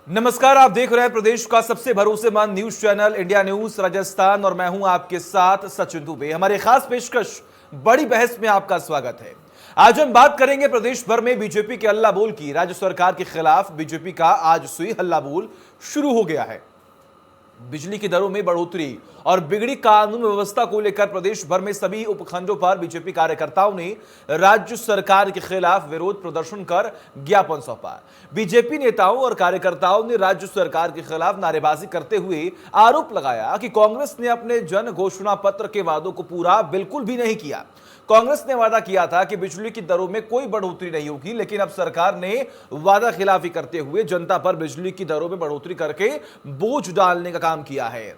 नमस्कार, आप देख रहे हैं प्रदेश का सबसे भरोसेमंद news channel India news Rajasthan और मैं हूं आपके साथ सचिन दुबे। हमारे खास पेशकश बड़ी बहस में आपका स्वागत है। आज हम बात करेंगे प्रदेश भर में बीजेपी के हल्ला बोल की। राज्य सरकार के खिलाफ बीजेपी का आज से हल्ला बोल शुरू हो गया है। बिजली की दरों में बढ़ोतरी और बिगड़ी कानून व्यवस्था को लेकर प्रदेश भर में सभी उपखंडों पर बीजेपी कार्यकर्ताओं ने राज्य सरकार के खिलाफ विरोध प्रदर्शन कर ज्ञापन सौंपा। बीजेपी नेताओं और कार्यकर्ताओं ने राज्य सरकार के खिलाफ नारेबाजी करते हुए आरोप लगाया कि कांग्रेस ने अपने जन घोषणा पत्र के वादों को पूरा बिल्कुल भी नहीं किया। कांग्रेस ने वादा किया था कि बिजली की दरों में कोई बढ़ोतरी नहीं होगी, लेकिन अब सरकार ने वादा खिलाफी करते हुए जनता पर बिजली की दरों में बढ़ोतरी करके बोझ डालने का काम किया है।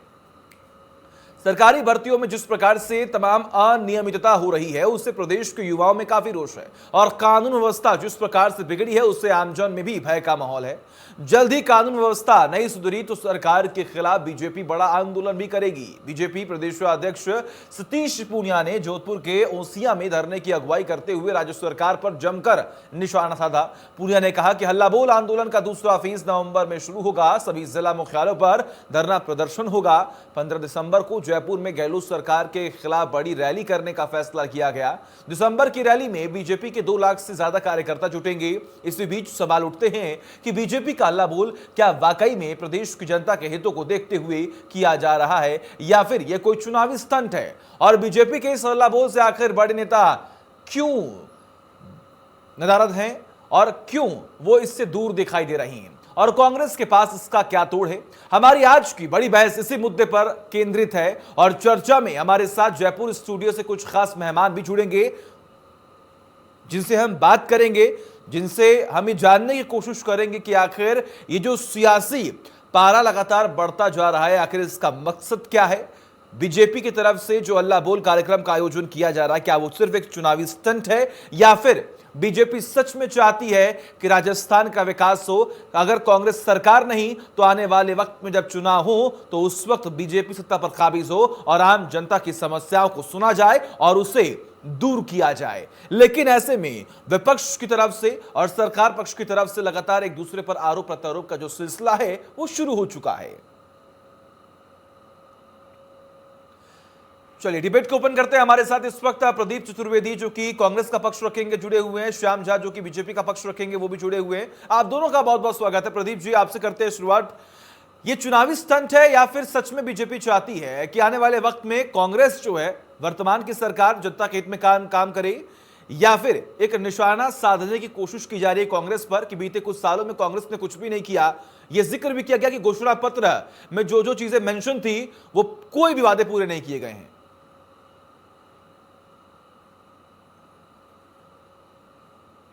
सरकारी भर्तियों में जिस प्रकार से तमाम अनियमितता हो रही है, उससे प्रदेश के युवाओं में काफी रोष है और कानून व्यवस्था जिस प्रकार से बिगड़ी है, उससे आमजन में भी भय का माहौल है। जल्द ही कानून व्यवस्था नहीं सुधरी तो सरकार के खिलाफ बीजेपी बड़ा आंदोलन भी करेगी। बीजेपी प्रदेश अध्यक्ष सतीश पूनिया ने जोधपुर के ओसिया में धरने की अगुवाई करते हुए राज्य सरकार पर जमकर निशाना साधा। पूनिया ने कहा कि हल्ला बोल आंदोलन का दूसरा फेज नवंबर में शुरू होगा। सभी जिला मुख्यालयों पर धरना प्रदर्शन होगा। 15 दिसंबर को जयपुर में गहलोत सरकार के खिलाफ बड़ी रैली करने का फैसला किया गया। दिसंबर की रैली में बीजेपी के 2 लाख से ज्यादा कार्यकर्ता जुटेंगे। इसी बीच सवाल उठते हैं कि बीजेपी का हल्ला बोल क्या वाकई में प्रदेश की जनता के हितों को देखते हुए किया जा रहा है या फिर यह कोई चुनावी स्टंट है। और बीजेपी के इस हल्ला बोल से आखिर बड़े नेता क्यों नदारद हैं और क्यों वो इससे दूर दिखाई दे रही हैं और कांग्रेस के पास इसका क्या तोड़ है। हमारी आज की बड़ी बहस इसी मुद्दे पर केंद्रित है और चर्चा में हमारे साथ जयपुर स्टूडियो से कुछ खास मेहमान भी जुड़ेंगे, जिनसे हम बात करेंगे, जिनसे हम ये जानने की कोशिश करेंगे कि आखिर ये जो सियासी पारा लगातार बढ़ता जा रहा है, आखिर इसका मकसद क्या है। बीजेपी की तरफ से जो हल्ला बोल कार्यक्रम का आयोजन किया जा रहा है, क्या वो सिर्फ एक चुनावी स्टंट है या फिर बीजेपी सच में चाहती है कि राजस्थान का विकास हो। अगर कांग्रेस सरकार नहीं तो आने वाले वक्त में जब चुनाव हो तो उस वक्त बीजेपी सत्ता पर काबिज हो और आम जनता की समस्याओं को सुना जाए और उसे दूर किया जाए। लेकिन ऐसे में विपक्ष की तरफ से और सरकार पक्ष की तरफ से लगातार एक दूसरे पर आरोप प्रत्यारोप का जो सिलसिला है वो शुरू हो चुका है। चलिए डिबेट को ओपन करते हैं। हमारे साथ इस वक्त प्रदीप चतुर्वेदी जो कि कांग्रेस का पक्ष रखेंगे जुड़े हुए हैं, श्याम झा जो कि बीजेपी का पक्ष रखेंगे वो भी जुड़े हुए हैं। आप दोनों का बहुत बहुत स्वागत है। प्रदीप जी, आपसे करते हैं शुरुआत। ये चुनावी स्टंट है या फिर सच में बीजेपी चाहती है कि आने वाले वक्त में कांग्रेस जो है वर्तमान की सरकार जनता के हित में काम करे, या फिर एक निशाना साधने की कोशिश की जा रही है कांग्रेस पर कि बीते कुछ सालों में कांग्रेस ने कुछ भी नहीं किया। यह जिक्र भी किया गया कि घोषणा पत्र में जो जो चीजें मेंशन थी वो कोई भी वादे पूरे नहीं किए गए हैं।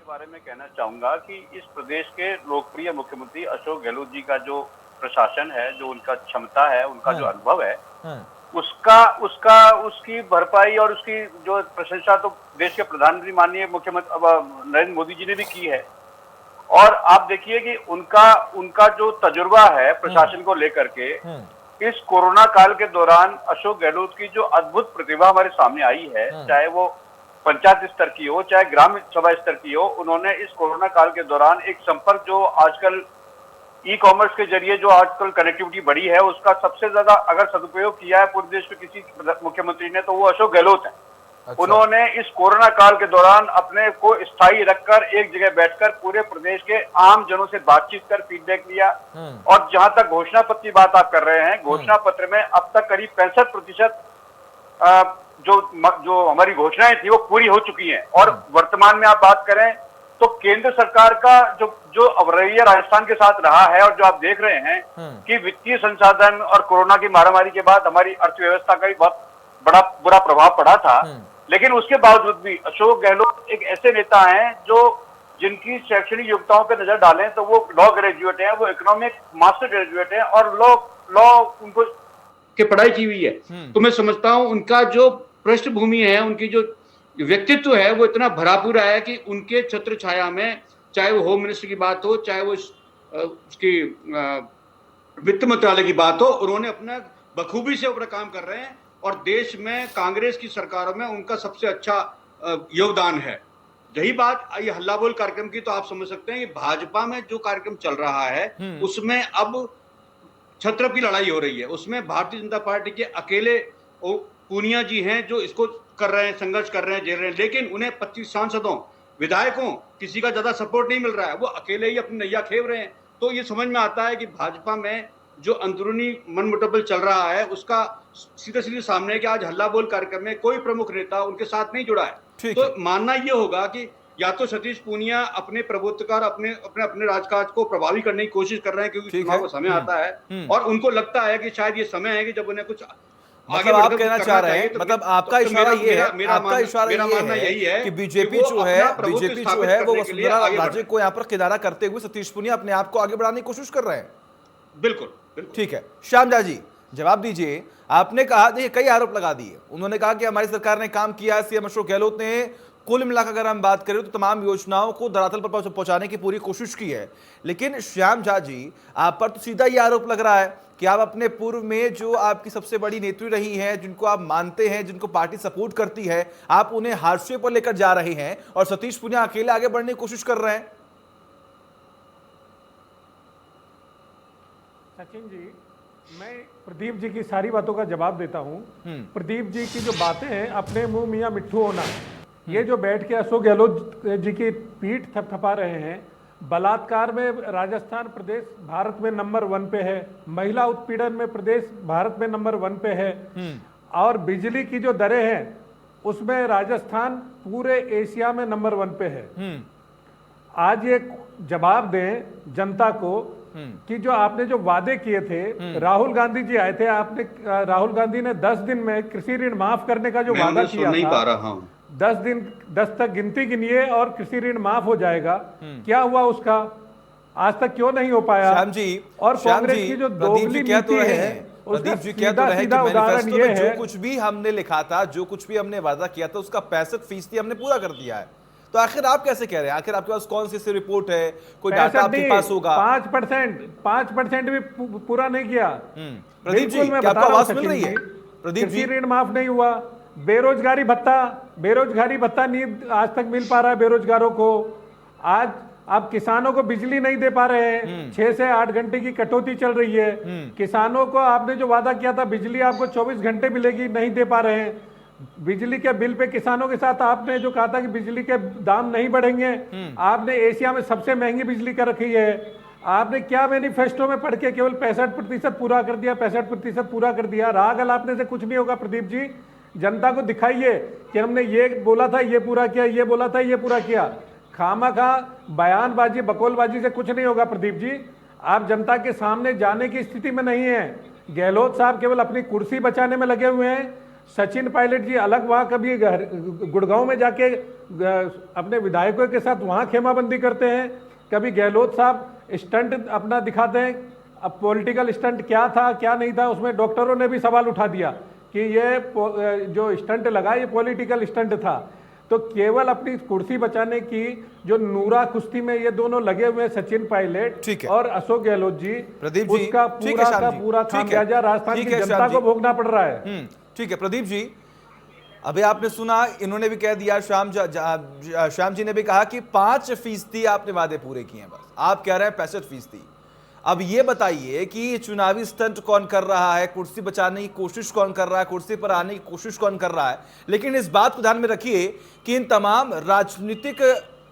बारे में कहना चाहूंगा कि इस प्रदेश के लोकप्रिय मुख्यमंत्री अशोक गहलोत जी का जो प्रशासन है, जो उनका क्षमता है, उनका जो अनुभव है, उसकी भरपाई और उसकी जो प्रशंसा तो देश के प्रधानमंत्री माननीय मुख्यमंत्री नरेंद्र मोदी जी ने भी की है। और आप देखिए कि उनका जो तजुर्बा है प्रशासन को लेकर के, इस कोरोना काल के दौरान अशोक गहलोत की जो अद्भुत प्रतिभा हमारे सामने आई है, चाहे वो पंचायत स्तर की हो चाहे ग्राम सभा स्तर की हो, उन्होंने इस कोरोना काल के दौरान एक संपर्क जो आजकल ई कॉमर्स के जरिए जो आजकल कनेक्टिविटी बढ़ी है, उसका सबसे ज्यादा अगर सदुपयोग किया है पूरे देश में किसी मुख्यमंत्री ने तो वो अशोक गहलोत है। अच्छा। उन्होंने इस कोरोना काल के दौरान अपने को स्थायी रखकर एक जगह बैठकर पूरे प्रदेश के आम जनों से बातचीत कर फीडबैक लिया। और जहां तक घोषणा पत्र की बात आप कर रहे हैं, घोषणा पत्र में अब तक करीब 65% जो हमारी घोषणाएं थी वो पूरी हो चुकी हैं। और वर्तमान में आप बात करें तो केंद्र सरकार का जो रवैया राजस्थान के साथ रहा है और जो आप देख रहे हैं कि वित्तीय संसाधन और कोरोना की महामारी के बाद हमारी अर्थव्यवस्था का भी बहुत बड़ा बुरा प्रभाव पड़ा था, लेकिन उसके बावजूद भी अशोक गहलोत एक ऐसे नेता हैं जो जिनकी शैक्षणिक योग्यताओं पर नजर डालें तो वो लॉ ग्रेजुएट है, वो इकोनॉमिक मास्टर ग्रेजुएट है और लॉ उनको के पढ़ाई की हुई है। तो मैं समझता हूं उनका जो पृष्ठभूमि है, उनकी जो व्यक्तित्व है वो इतना भरा पूरा है कि उनके छत्र छाया में चाहे वो होम मिनिस्टर की बात हो, चाहे वो उसकी वित्त मंत्रालय की बात हो, उन्होंने अपना बखूबी से अपना काम कर रहे हैं और देश में कांग्रेस की सरकारों में उनका सबसे अच्छा योगदान है। रही बात ये हल्ला बोल कार्यक्रम की, तो आप समझ सकते हैं कि भाजपा में जो कार्यक्रम चल रहा है उसमें अब छत्र की लड़ाई हो रही है। उसमें भारतीय जनता पार्टी के अकेले पूनिया जी हैं जो इसको कर रहे हैं, संघर्ष कर रहे हैं, झेल रहे हैं, लेकिन उन्हें 25 सांसदों, विधायकों, किसी का ज्यादा सपोर्ट नहीं मिल रहा है, वो अकेले ही अपनी नैया खेव रहे हैं। तो ये समझ में आता है कि भाजपा में जो अंदरूनी मनमुटाव चल रहा है उसका सीधे सीधे सामने है कि आज हल्ला बोल कार्यक्रम में कोई प्रमुख नेता उनके साथ नहीं जुड़ा है। तो मानना ये होगा कि या तो सतीश पूनिया अपने प्रभुत्वकार अपने अपने अपने राजकाज को प्रभावी करने की कोशिश कर रहे हैं क्योंकि चुनाव का समय आता है और उनको लगता है कि शायद ये समय है कि जब उन्हें कुछ मतलब आप कहना चाह रहे हैं, मतलब आपका इशारा ये है, आपका इशारा यही है कि बीजेपी जो है वो वसुंधरा राजे को यहाँ पर किनारा करते हुए सतीश पूनिया अपने आप को आगे बढ़ाने की कोशिश कर रहे हैं। बिल्कुल ठीक है, श्यामजा जी जवाब दीजिए। आपने कहा, देखिए कई आरोप लगा दिए, उन्होंने कहा कि हमारी सरकार ने काम किया, सीएम अशोक गहलोत ने कुल मिलाकर अगर हम बात करें तो तमाम योजनाओं को धरातल पर पहुंचाने की पूरी कोशिश की है। लेकिन श्याम झा जी, आप पर तो सीधा ये आरोप लग रहा है कि आप अपने पूर्व में जो आपकी सबसे बड़ी नेत्री रही हैं, जिनको आप मानते हैं, जिनको पार्टी सपोर्ट करती है, आप उन्हें हाशिए पर लेकर जा रहे हैं और सतीश पूनिया अकेले आगे बढ़ने की कोशिश कर रहे हैं। सचिन जी, मैं प्रदीप जी की सारी बातों का जवाब देता हूं। प्रदीप जी की जो बातें हैं, अपने मुंह मियां मिट्ठू होना, ये जो बैठ के अशोक गहलोत जी की पीठ थपथपा रहे हैं, बलात्कार में राजस्थान प्रदेश भारत में नंबर 1 पे है, महिला उत्पीड़न में प्रदेश भारत में नंबर 1 पे है, और बिजली की जो दरें हैं उसमें राजस्थान पूरे एशिया में नंबर 1 पे है। आज ये जवाब दें जनता को कि जो आपने जो वादे किए थे, राहुल गांधी जी आए थे, आपने राहुल गांधी ने 10 दिन में कृषि ऋण माफ करने का जो वादा किया था, 10 तक गिनती गिनिए और कृषि ऋण माफ हो जाएगा। क्या हुआ उसका? आज तक क्यों नहीं हो पाया? श्याम जी, और कांग्रेस की जो दोगली नीति है, प्रदीप जी क्या तो रहे कि मैनिफेस्टो में जो कुछ भी हमने लिखा था, जो कुछ भी हमने वादा किया था, उसका 65% हमने पूरा कर दिया है। तो आखिर आप कैसे कह रहे हैं? आखिर आपके पास कौन सी रिपोर्ट है? कोई डाटा आपके पास होगा? 5% भी पूरा नहीं किया। प्रदीप जी, क्या आपको आवाज मिल रही है? प्रदीप जी, ऋण माफ नहीं हुआ। बेरोजगारी भत्ता नहीं आज तक मिल पा रहा है बेरोजगारों को। आज आप किसानों को बिजली नहीं दे पा रहे हैं, 6 से 8 घंटे की कटौती चल रही है। किसानों को आपने जो वादा किया था बिजली आपको 24 घंटे मिलेगी, नहीं दे पा रहे हैं। बिजली के बिल पे किसानों के साथ आपने जो कहा था कि बिजली के दाम नहीं बढ़ेंगे, आपने एशिया में सबसे महंगी बिजली कर रखी है। आपने क्या मैनिफेस्टो में पढ़ के केवल 65% पूरा कर दिया, 65% पूरा कर दिया। राग अलापने से कुछ नहीं होगा प्रदीप जी। जनता को दिखाइए कि हमने ये बोला था, ये पूरा किया, ये बोला था, ये पूरा किया। खामखा बयानबाजी, बकौलबाजी से कुछ नहीं होगा प्रदीप जी। आप जनता के सामने जाने की स्थिति में नहीं है। गहलोत साहब केवल अपनी कुर्सी बचाने में लगे हुए हैं। सचिन पायलट जी अलग वहां कभी गुड़गांव में जाके अपने विधायकों के साथ वहां खेमाबंदी करते हैं, कभी गहलोत साहब स्टंट अपना दिखाते हैं। अब पॉलिटिकल स्टंट क्या था क्या नहीं था, उसमें डॉक्टरों ने भी सवाल उठा दिया कि ये जो स्टंट लगा ये पॉलिटिकल स्टंट था। तो केवल अपनी कुर्सी बचाने की जो नूरा कुश्ती में ये दोनों लगे हुए हैं, सचिन पायलट और अशोक गहलोत जी, प्रदीप जी, उसका पूरा खामियाजा राजस्थान की जनता को भोगना पड़ रहा है। ठीक है प्रदीप जी, अभी आपने सुना, इन्होंने भी कह दिया, श्याम जी ने भी कहा कि 5% आपने वादे पूरे किए हैं, बस आप कह रहे हैं 65%। अब ये बताइए कि चुनावी स्टंट कौन कर रहा है, कुर्सी बचाने की कोशिश कौन कर रहा है, कुर्सी पर आने की कोशिश कौन कर रहा है। लेकिन इस बात को ध्यान में रखिए कि इन तमाम राजनीतिक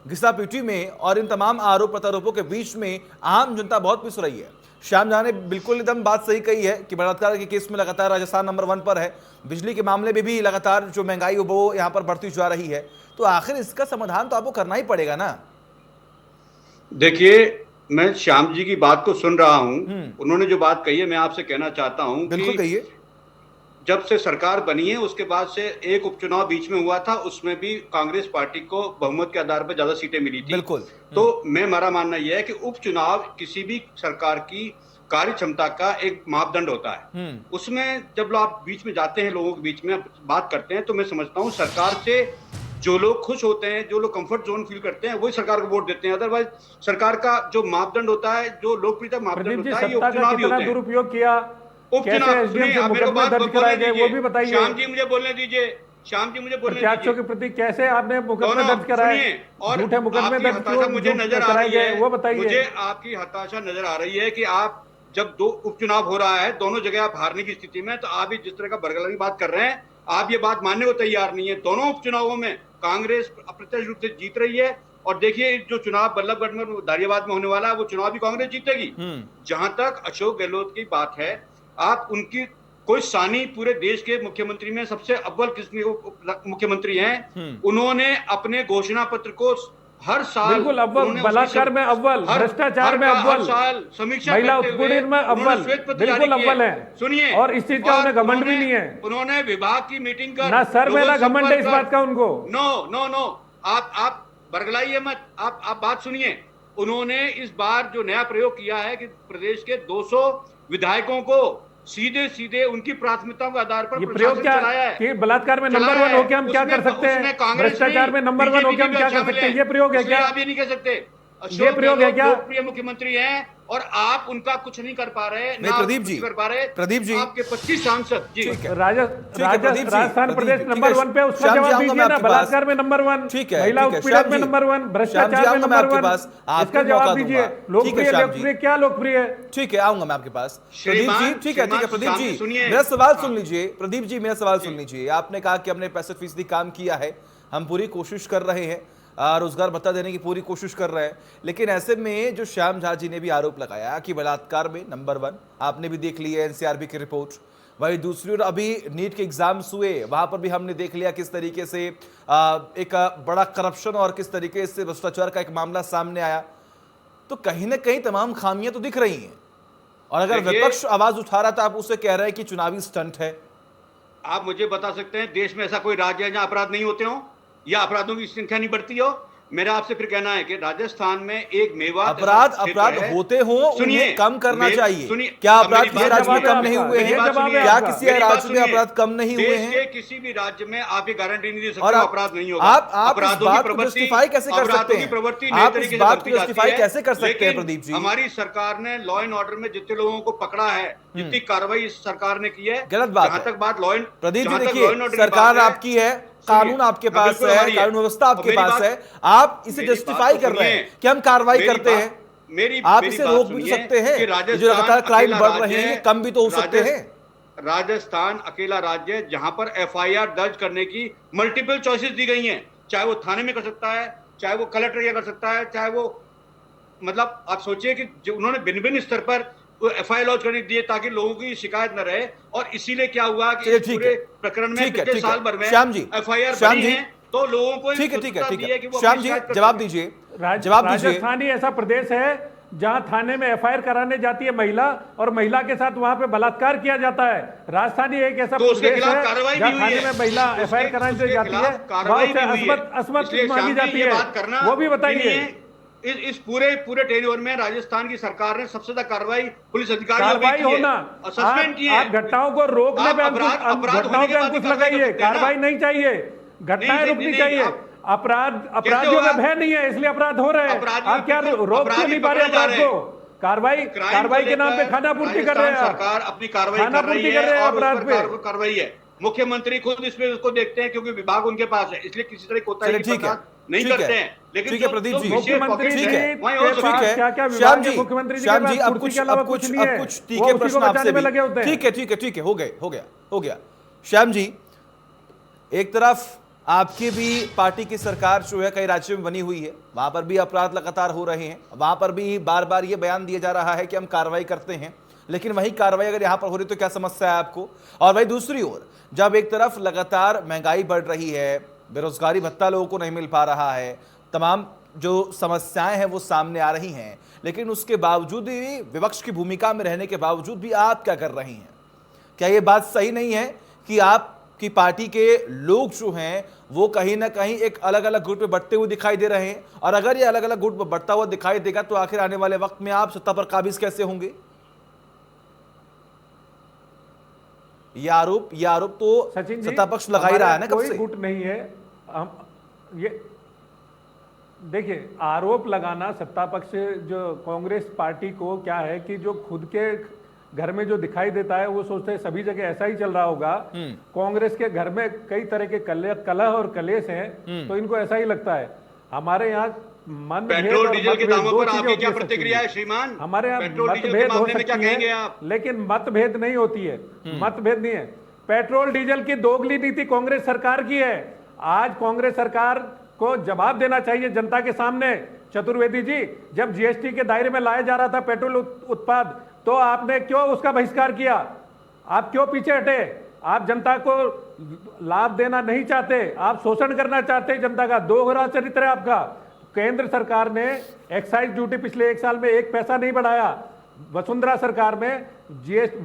घिसापीटी में और इन तमाम आरोप प्रत्यारोपों के बीच में आम जनता बहुत पिस रही है। श्याम झा ने बिल्कुल एकदम बात सही कही है कि बलात्कार के केस में लगातार राजस्थान नंबर 1 पर है। बिजली के मामले में भी लगातार जो महंगाई वो यहाँ पर बढ़ती जा रही है। तो आखिर इसका समाधान तो आपको करना ही पड़ेगा ना। देखिए, मैं श्याम जी की बात को सुन रहा हूं, उन्होंने जो बात कही है मैं आपसे कहना चाहता हूं। बिल्कुल कहिए। जब से सरकार बनी है उसके बाद से एक उपचुनाव बीच में हुआ था, उसमें भी कांग्रेस पार्टी को बहुमत के आधार पर ज्यादा सीटें मिली थी। बिल्कुल। तो मेरा मानना यह है कि उपचुनाव किसी भी सरकार की कार्य क्षमता का एक मापदंड होता है। उसमें जब आप बीच में जाते हैं, लोगों के बीच में बात करते हैं, तो मैं समझता हूँ सरकार से जो लोग खुश होते हैं, जो लोग कंफर्ट जोन फील करते हैं, वही सरकार को वोट देते हैं। अदरवाइज सरकार का जो मापदंड होता है, जो लोकप्रियता मापदंड होता है, ये उपचुनाव ही होते हैं। दुरुपयोग किया, उपचुनाव, मेरे को बात बोलने दीजिए। श्याम जी मुझे बोलने दीजिए, श्याम जी मुझे बोलने प्रत्याशियों के प्रति कैसे आपने मुकदमे दर्ज कराए, और झूठे मुकदमे दर्ज क्यों मुझे नजर आ कराए रही गए, है, वो बताइए। मुझे आपकी हताशा नजर आ रही है कि आप जब दो उपचुनाव हो रहा है, दोनों जगह आप हारने की स्थिति में, तो आप जिस तरह का बरगला की बात कर रहे हैं, आप ये बात मानने को तैयार नहीं है। दोनों उपचुनावों में कांग्रेस अप्रत्यक्ष रूप से जीत रही है, और देखिए जो चुनाव बल्लभगढ़ में दारियाबाद में होने वाला है, वो चुनाव भी कांग्रेस जीतेगी। जहां तक अशोक गहलोत की बात है, आप उनकी कोई सानी पूरे देश के मुख्यमंत्री में सबसे अव्वल किस्म मुख्यमंत्री हैं। उन्होंने अपने घोषणा पत्र को हर साल, बिल्कुल अव्वल, बलात्कार में अव्वल, भ्रष्टाचार में अव्वल, साल समीक्षा महिला उत्पीड़न में अव्वल, बिल्कुल अव्वल है। सुनिए, और इस चीज का उन्हें घमंड भी नहीं है। उन्होंने विभाग की मीटिंग कर ना सर में ना घमंड है इस बात का उनको। नो नो नो, आप बरगलाइए मत, आप बात सुनिए। उन्होंने इस बार जो नया प्रयोग किया है कि प्रदेश के 200 विधायकों को सीधे सीधे उनकी प्राथमिकताओं के आधार पर ये प्रयोग क्या चलाया है कि बलात्कार में नंबर 1 होके हम क्या कर सकते हैं, भ्रष्टाचार में नंबर 1 होके हम क्या कर सकते हैं, ये प्रयोग है क्या? आप ये नहीं कह सकते। ये प्रयोग है क्या? लोकप्रिय मुख्यमंत्री हैं और आप उनका कुछ नहीं कर पा रहे। नहीं प्रदीप जी, कर पा रहे प्रदीप जी, आपके 25 सांसद जी, राजस्थान प्रदेश नंबर 1 पे, उसका जवाब दीजिए ना। बलात्कार में नंबर 1, महिला उत्पीड़न में नंबर 1, भ्रष्टाचार में नंबर 1, इसका जवाब दीजिए। लोकप्रिय क्या लोकप्रिय है? ठीक है, आऊंगा मैं आपके पास। प्रदीप जी, ठीक है प्रदीप जी, मेरा सवाल सुन लीजिए। प्रदीप जी मेरा सवाल सुन लीजिए। आपने कहा कि हमने 65% काम किया है, हम पूरी कोशिश कर रहे हैं, रोजगार भत्ता देने की पूरी कोशिश कर रहे हैं, लेकिन ऐसे में जो श्याम झा जी ने भी आरोप लगाया कि बलात्कार में नंबर 1, आपने भी देख ली है एनसीआरबी की रिपोर्ट। वही दूसरी ओर अभी नीट के एग्जाम्स हुए, वहां पर भी हमने देख लिया किस तरीके से एक बड़ा करप्शन और किस तरीके से भ्रष्टाचार का एक मामला सामने आया। तो कहीं ना कहीं तमाम खामियां तो दिख रही हैं, और अगर विपक्ष आवाज उठा रहा था, आप उसे कह रहे हैं कि चुनावी स्टंट है। आप मुझे बता सकते हैं देश में ऐसा कोई राज्य है जहां अपराध नहीं होते हो या अपराधों की संख्या नहीं बढ़ती हो? मेरा आपसे फिर कहना है कि राजस्थान में एक मेवात अपराध होते हो, उन्हें कम करना चाहिए। क्या अपराध किसी राज्य में कम नहीं हुए हैं? क्या किसी राज्य में अपराध कम नहीं हुए हैं? किसी भी राज्य में आप ये गारंटी नहीं दे सकते और अपराध नहीं होगा। आप इस बात को जस्टिफाई कैसे कर सकते हैं? आप इस बात को जस्टिफाई कैसे कर सकते हैं प्रदीप जी? हमारी सरकार ने लॉ एंड ऑर्डर में जितने लोगों को पकड़ा है, जितनी कार्रवाई इस सरकार ने की है, गलत बात है। जहां तक बात लॉ एंड, प्रदीप जी देखिए, सरकार आपकी है, कानून आपके पास है, कानून व्यवस्था आपके पास है, आप इसे जस्टिफाई कर रहे हैं कि हम कार्रवाई करते हैं। आप इसे रोक भी सकते हैं, जो लगातार क्राइम बढ़ रहे हैं कम भी तो हो सकते हैं। राजस्थान अकेला राज्य है जहां पर एफआईआर दर्ज करने की मल्टीपल चॉइसेस दी गई हैं। चाहे वो थाने में कर सकता है, चाहे वो कलेक्टर कर सकता है, चाहे वो, मतलब आप सोचिए कि जो उन्होंने भिन्न भिन्न स्तर पर एफआईआर लॉन्च करने दिए ताकि लोगों की शिकायत न रहे। और इसीलिए क्या हुआ कि इस पूरे प्रकरण में पिछले साल भर में एफआईआर बढ़ी है, तो लोगों को ठीक है श्याम जी जवाब दीजिए। राजस्थान ही ऐसा प्रदेश है जहां थाने में एफआईआर कराने जाती है महिला, और महिला के साथ वहां पे बलात्कार किया जाता है। राजस्थान ही एक ऐसा प्रदेश है जहां थाने में महिला एफआईआर कराने जाती है, वहां से असमत मांगी जाती है। वो भी बताइए। इस पूरे टेन्योर में राजस्थान की सरकार ने सबसे ज्यादा कार्रवाई पुलिस अधिकारियों कार्रवाई होना, सस्पेंड किए। आप घटनाओं को रोकने पे अंकुश लगाइए। कार्रवाई नहीं चाहिए, घटनाएं रुकनी चाहिए। अपराधियों में भय नहीं है, इसलिए अपराध हो रहे हैं। आप क्या रोक क्यों नहीं पा रहे अपराध को? कार्रवाई के नाम पे खानापूर्ति कर रहे हैं। सरकार अपनी कार्रवाई कर रही है, अपराध पे कार्रवाई है। मुख्यमंत्री खुद इसमें उसको देखते हैं क्योंकि विभाग उनके पास है, इसलिए किसी तरह कोताही नहीं करते हैं। लेकिन ठीक है प्रदीप जी, मुख्यमंत्री ठीक है क्या श्याम जी, अब कुछ तीखे प्रश्न आपसे भी, ठीक है हो गया। श्याम जी, एक तरफ आपकी भी पार्टी की सरकार जो है कई राज्यों में बनी हुई है, वहां पर भी अपराध लगातार हो रहे हैं, वहां पर भी बार बार ये बयान दिया जा रहा है कि हम कार्रवाई करते हैं, लेकिन वही कार्रवाई अगर यहां पर हो रही तो क्या समस्या है आपको? और वही दूसरी ओर जब एक तरफ लगातार महंगाई बढ़ रही है, बेरोजगारी भत्ता लोगों को नहीं मिल पा रहा है, तमाम जो समस्याएं हैं वो सामने आ रही हैं, लेकिन उसके बावजूद भी विपक्ष की भूमिका में रहने के बावजूद भी आप क्या कर रही हैं? क्या ये बात सही नहीं है कि आपकी पार्टी के लोग जो हैं वो कहीं ना कहीं एक अलग अलग गुट में बढ़ते हुए दिखाई दे रहे हैं? और अगर ये अलग अलग गुट में बढ़ता हुआ दिखाई देगा तो आखिर आने वाले वक्त में आप सत्ता पर काबिज कैसे होंगे? ये आरोप तो सत्ता पक्ष लगा ही रहा है ना कब से। कोई गुट नहीं है। हम ये देखिए, आरोप लगाना सत्ता पक्ष जो कांग्रेस पार्टी को क्या है कि जो खुद के घर में जो दिखाई देता है वो सोचते हैं सभी जगह ऐसा ही चल रहा होगा। कांग्रेस के घर में कई तरह के कलह और कलेश हैं, तो इनको ऐसा ही लगता है। हमारे यहाँ पेट्रोल डीजल के दामों पर आपकी क्या प्रतिक्रिया है श्रीमान? हमारे यहाँ पेट्रोल डीजल के मतभेद हो मामले में क्या सकती कहेंगे है, आप? लेकिन मतभेद नहीं होती है, मतभेद नहीं है। पेट्रोल डीजल की दोगली नीति कांग्रेस सरकार की है। आज कांग्रेस सरकार को जवाब देना चाहिए जनता के सामने। चतुर्वेदी जी, जब जीएसटी के दायरे में लाया जा रहा था पेट्रोल उत्पाद, तो आपने क्यों उसका बहिष्कार किया? आप क्यों पीछे हटे? आप जनता को लाभ देना नहीं चाहते, आप शोषण करना चाहते जनता का। दोहरा चरित्र है आपका। केंद्र सरकार ने एक्साइज ड्यूटी पिछले 1 साल में 1 पैसा नहीं बढ़ाया। वसुंधरा सरकार में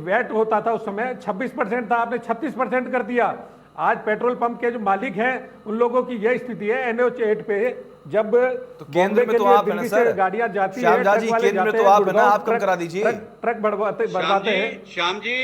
वैट होता था उस समय 26% था, आपने 36% कर दिया। आज पेट्रोल पंप के जो मालिक हैं उन लोगों की यह स्थिति है। NH 8 पे जब तो केंद्र में तो आप है ना सर, गाड़ियां जाती है, श्याम जी केंद्र में तो आप है ना, आप कम करा दीजिए। ट्रक बढ़वाते हैं। श्याम जी,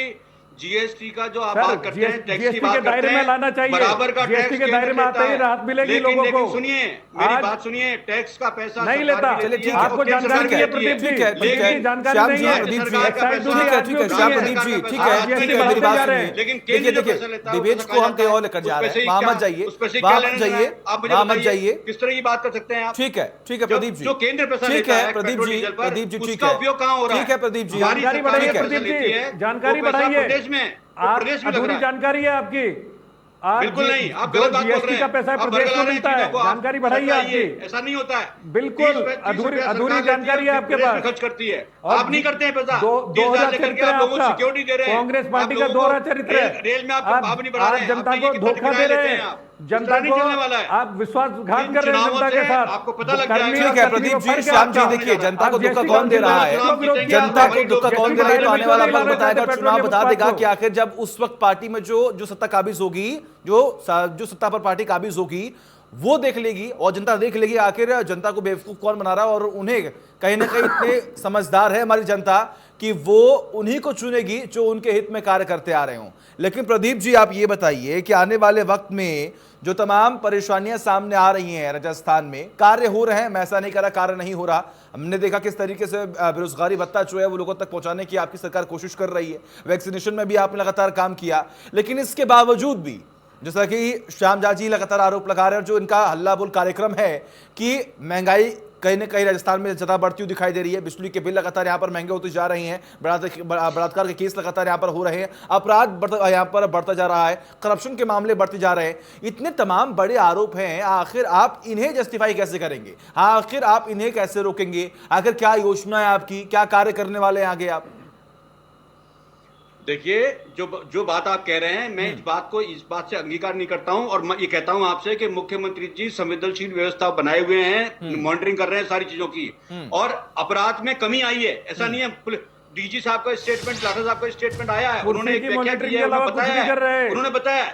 जीएसटी का जो आप सर, बात करते हैं, टैक्स की जीएसटी बात के करते दायरे में हैं, लाना चाहिए। बराबर का जीएसटी टैक्स के दायरे में केंद्र आते ही लेता है। राहत मिलेगी लोगों को। लेकिन सुनिए, मेरी आज बात सुनिए, टैक्स का पैसा नहीं सरकार लेता। भी चलिए, लेती ठीक है, है, आपको केंद्र जानकारी सरकार नहीं है देती प्रदीप जी, ठीक है, ठीक है, जानकारी श्याम नहीं जी, है। प्रदीप जी, एक्साइज ड्यूटी ठीक है, आज ठीक भी है, होती श्याम है। प्रदीप जी, ठीक आज है, भी ठीक है, बढ़ते मेरी बात जा रहे सुनिए। हैं। लेकिन देखिए, केंद्र देखिए, पैसा लेता है, डिबेट उसको को हम कहा कहीं और जाता लेकर है, जा रहे उसपे से हैं, ही वहां क्या- मत जाइए, उसपे से वहां क्या मत लेना देना जाइए, है? आप मुझे वहां मत बताइए, जाइए। किस तरह की बात कर सकते हैं आप? ठीक है, ठीक है प्रदीप जी, जो केंद्र पैसा ठीक लेता है है प्रदीप पेट्रोल जी, डीजल पर, प्रदीप जी, ठीक उसका है, उपयोग कहाँ हो रहा है? ठीक है प्रदीप जी, हमारी जानकारी सरकार बढ़ाइए पैसा प्रदीप लेती जी, है, जानकारी वो पैसा बढ़ाइए। प्रदेश में, तो आप प्रदेश में लग अधूरी रहा है। जानकारी है आपकी। आज बिल्कुल नहीं, आप जो गलत बात बोल जीएसटी रहे का हैं। पैसा आप प्रदेश को बरगला रहे हैं मिलता है, चीजों को, आप जानकारी बढ़ाइए सटाइए। आपकी। ऐसा नहीं होता है। बिल्कुल 30-35 अधूरी रुपया अधूरी सरकार लेती है, जानकारी है आपके प्रदेश में पास। खर्च करती है। और आप नहीं करते हैं पैसा। 2000 लेकर के चरित्र है आप लोगों को आपका। सिक्योरिटी दे रहे हैं। कांग्रेस आप पार्टी का लोगों को दोहरा चरित्र है। रेल में आप नहीं बढ़ा रहे हैं। जनता आप को देखिए धोखा कितना दे किराया रहे लेते हैं। आप। जनता नहीं को चलने वाला है। आप विश्वासघात इन कर रहे हैं चुनावों जनता के से साथ। आपको पता लग करनी जाएगा। और ठीक है करनी प्रदीप में जी, फर्क है श्याम जी, आपका। देखिए जनता को आप धोखा जीएसटी कौन दे रहा है, लोग विरोध किया। जनता को धोखा कौन दे रहा है, तो आने वाला वक्त बताएगा। पेट्रोलियम चुनाव बता उत्पाद देगा को। कि आखिर जब उस वक्त पार्टी में जो सत्ता काबिज होगी, जो सत्ता पर पार्टी काबिज होगी, वो देख लेगी और जनता देख लेगी आखिर जनता को बेवकूफ कौन बना रहा है। और उन्हें कहीं ना कहीं इतने समझदार है हमारी जनता कि वो उन्हीं को चुनेगी जो उनके हित में कार्य करते आ रहे हों। लेकिन प्रदीप जी, आप ये बताइए कि आने वाले वक्त में जो तमाम परेशानियां सामने आ रही हैं राजस्थान में, कार्य हो रहे हैं, मैं ऐसा नहीं कह रहा कार्य नहीं हो रहा। हमने देखा किस तरीके से बेरोजगारी भत्ता जो है वो लोगों तक पहुंचाने की आपकी सरकार कोशिश कर रही है। वैक्सीनेशन में भी आपने लगातार काम किया, लेकिन इसके बावजूद भी जैसा कि श्याम जी लगातार आरोप लगा रहे हैं, जो इनका हल्ला बोल कार्यक्रम है कि महंगाई कहीं ना कहीं राजस्थान में ज्यादा बढ़ती हुई दिखाई दे रही है। बिजली के बिल लगातार यहाँ पर महंगे होते जा रहे हैं, बलात्कार के केस लगातार यहाँ पर हो रहे हैं, अपराध यहाँ पर बढ़ता जा रहा है, करप्शन के मामले बढ़ते जा रहे हैं। इतने तमाम बड़े आरोप हैं, आखिर आप इन्हें जस्टिफाई कैसे करेंगे? आखिर आप इन्हें कैसे रोकेंगे? आखिर क्या योजना है आपकी, क्या कार्य करने वाले हैं आगे आप? देखिए, जो बात आप कह रहे हैं, मैं इस बात से अंगीकार नहीं करता हूं। और मैं ये कहता हूं आपसे कि मुख्यमंत्री जी संवेदनशील व्यवस्था बनाए हुए हैं, मॉनिटरिंग कर रहे हैं सारी चीजों की, और अपराध में कमी आई है। ऐसा नहीं है। डीजी साहब का स्टेटमेंट, लाठा साहब का स्टेटमेंट आया है, उन्होंने एक व्याख्या की है, उन्होंने बताया,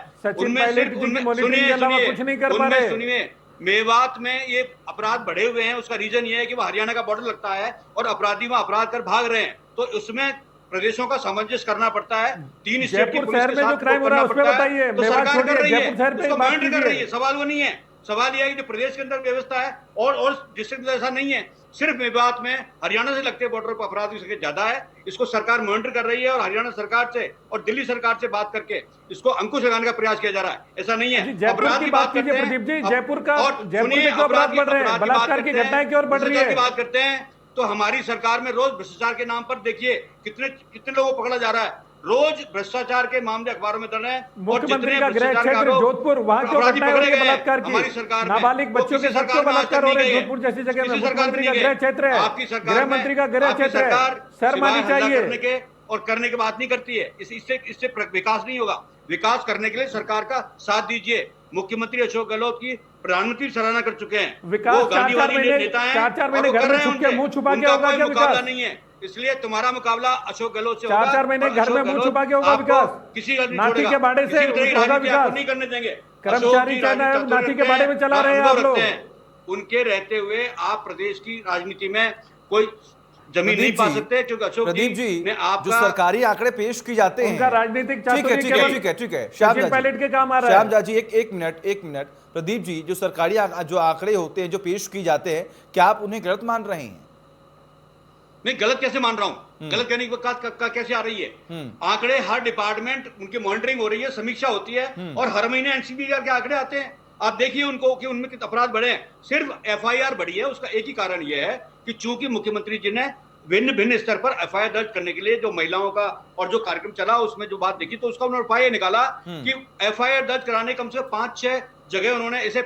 सुनिए, मेवात में ये अपराध बढ़े हुए हैं। उसका रीजन ये है कि वो हरियाणा का बॉर्डर लगता है और अपराधी वहां अपराध कर भाग रहे हैं, तो उसमें प्रदेशों का सामंजस्य करना पड़ता है। 3 स्टेट की पुलिस के साथ क्राइम हो रहा है उसमें बताइए। तो सरकार कर रही है, उसको मॉनिटर कर रही है। सवाल वो नहीं है, सवाल यह है कि जो प्रदेश के अंदर व्यवस्था है और डिस्ट्रिक्ट में ऐसा नहीं है। सिर्फ मेवात में हरियाणा से लगते बॉर्डर पर अपराध की ज्यादा है। इसको सरकार मॉनिटर कर रही है और हरियाणा सरकार से और दिल्ली सरकार से बात करके इसको अंकुश लगाने का प्रयास किया जा रहा है। ऐसा नहीं है। अपराध की बात कीजिए प्रदीप जी, जयपुर में क्यों अपराध बढ़ रहे हैं, बलात्कार की घटनाएं क्यों बढ़ रही है? बात करते हैं तो हमारी सरकार में रोज भ्रष्टाचार के नाम पर देखिए कितने लोगों को पकड़ा जा रहा है। रोज भ्रष्टाचार के मामले अखबारों में दर्ज हैं। मुख्यमंत्री का गृह क्षेत्र जोधपुर, वहां क्यों घटनाएं हो रही है बलात्कार की? हमारी सरकार नाबालिग बच्चों के साथ क्यों बलात्कार हो रहे हैं जोधपुर जैसी जगह में? मुख्यमंत्री का गृह क्षेत्र है, आपकी सरकार, गृह मंत्री का गृह क्षेत्र है, शर्म आनी चाहिए। और करने की बात नहीं करती है। इससे विकास नहीं होगा। विकास करने के लिए सरकार का साथ दीजिए। मुख्यमंत्री अशोक गहलोत की प्रधानमंत्री सराहना कर चुके हैं। विकास 4-4 महीने घर में छुप के मुंह छुपा के होगा क्या विकास? नहीं है, इसलिए तुम्हारा मुकाबला अशोक गहलोत से 4-4 महीने घर में मुंह छुपा के होगा विकास? किसी नाथी के बाड़े से होगा विकास? नहीं करने देंगे। कर्मचारी नाथी के बाड़े में चला रहे हैं आप लोग। उनके रहते हुए आप प्रदेश की राजनीति में कोई जमीन नहीं पा सकते, क्योंकि अशोक प्रदीप जी ने जो सरकारी आंकड़े पेश की जाते हैं, उनका राजनीतिक ठीक है श्याम पायलट के काम आ रहा है। श्याम जी एक मिनट प्रदीप जी, जो सरकारी जो आंकड़े होते हैं, जो पेश की जाते हैं, क्या आप उन्हें गलत मान रहे हैं? नहीं, गलत कैसे मान रहा हूं? गलत कहने की बात का कैसे आ रही है? आंकड़े हर डिपार्टमेंट उनकी मॉनिटरिंग हो रही है, समीक्षा होती है और हर महीने एनसीबीआर के आंकड़े आते हैं। आप देखिए उनको कि उनमें कितने अपराध बढ़े हैं। सिर्फ एफआईआर बढ़ी है, उसका एक ही कारण यह है कि चूंकि मुख्यमंत्री जी ने भिन्न भिन्न स्तर पर एफआईआर दर्ज करने के लिए जो महिलाओं का और जो कार्यक्रम चला उसमें जो बात देखी, तो उसका उन्होंने उपाय निकाला कि एफआईआर दर्ज कराने कम से कम 5-6 जगह उन्होंने ऐसे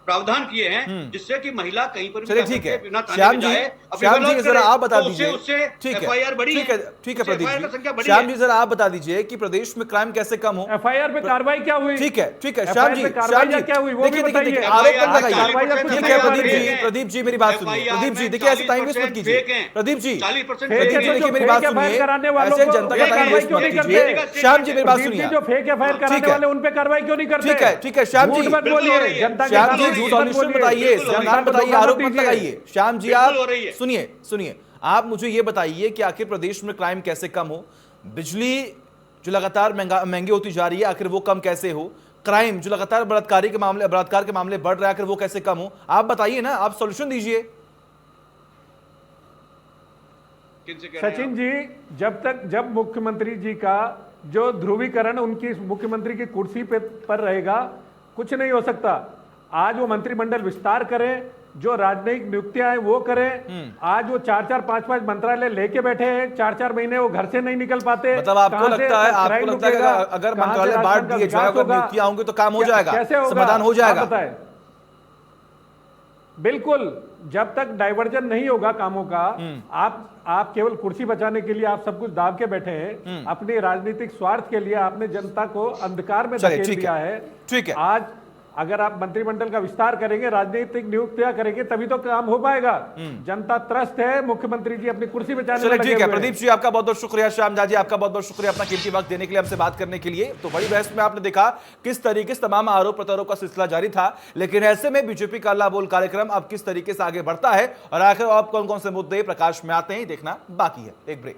प्रावधान किए हैं जिससे कि महिला कहीं पर चलिए ठीक है श्याम जी जरा आप बता दीजिए। ठीक है ठीक है प्रदीप जी, श्याम जी जरा आप बता दीजिए कि प्रदेश में क्राइम कैसे कम हो। एफआईआर पे कार्रवाई क्या हुई? ठीक है श्याम जी क्या हुई वो भी बताइए। आरोप मत लगाइए। ठीक है प्रदीप जी मेरी बात सुनिए। प्रदीप जी देखिए ऐसे टाइम वेस्ट मत कीजिए। प्रदीप जी देखिए मेरी बात सुनिए, ऐसे जनता का टाइम वेस्ट मत कीजिए। श्याम जी मेरी बात सुनिए, जो फेक एफआईआर कराने वाले उन पे कार्रवाई क्यों नहीं करते? ठीक है श्याम जी श्याम जी सॉल्यूशन बताइए, समाधान बताइए, आरोप मत लगाइए। श्याम जी आप सुनिए आप मुझे ये बताइए कि आखिर प्रदेश में क्राइम कैसे कम हो। बिजली जो लगातार महंगी होती जा रही है आखिर वो कम कैसे हो। क्राइम जो लगातार बलात्कार के मामले बढ़ रहे हैं आखिर वो कैसे कम हो। आप बताइए ना, आप सॉल्यूशन दीजिए। सचिन जी जब मुख्यमंत्री जी का जो ध्रुवीकरण उनकी मुख्यमंत्री की कुर्सी पर रहेगा कुछ नहीं हो सकता। आज वो मंत्रिमंडल विस्तार करें, जो राजनयिक नियुक्तियां हैं वो करें। आज वो 4-4, 5-5 मंत्रालय लेके बैठे हैं, 4-4 महीने वो घर से नहीं निकल पाते। मतलब आपको लगता है अगर मंत्रालय बांट दिए जाए, अगर नियुक्तियां होंगी तो काम हो जाएगा, समाधान हो जाएगा? बिल्कुल, जब तक डाइवर्जन नहीं होगा कामों का। आप केवल कुर्सी बचाने के लिए आप सब कुछ दाब के बैठे हैं। अपने राजनीतिक स्वार्थ के लिए आपने जनता को अंधकार में धकेल दिया है। ठीक है, आज अगर आप मंत्रिमंडल का विस्तार करेंगे, राजनीतिक नियुक्तियां करेंगे, तभी तो काम हो पाएगा। जनता त्रस्त है, मुख्यमंत्री जी अपनी कुर्सी बचाने में लगे हुए हैं। ठीक है प्रदीप जी आपका बहुत बहुत शुक्रिया। श्याम जी आपका बहुत बहुत शुक्रिया अपना कीमती वक्त देने के लिए, हमसे बात करने के लिए। तो बड़ी बहस में आपने देखा किस तरीके से तमाम आरोप प्रत्यारोप का सिलसिला जारी था, लेकिन ऐसे में बीजेपी का अल्लाह बोल कार्यक्रम अब किस तरीके से आगे बढ़ता है और आखिर अब कौन कौन से मुद्दे प्रकाश में आते हैं देखना बाकी है। एक ब्रेक।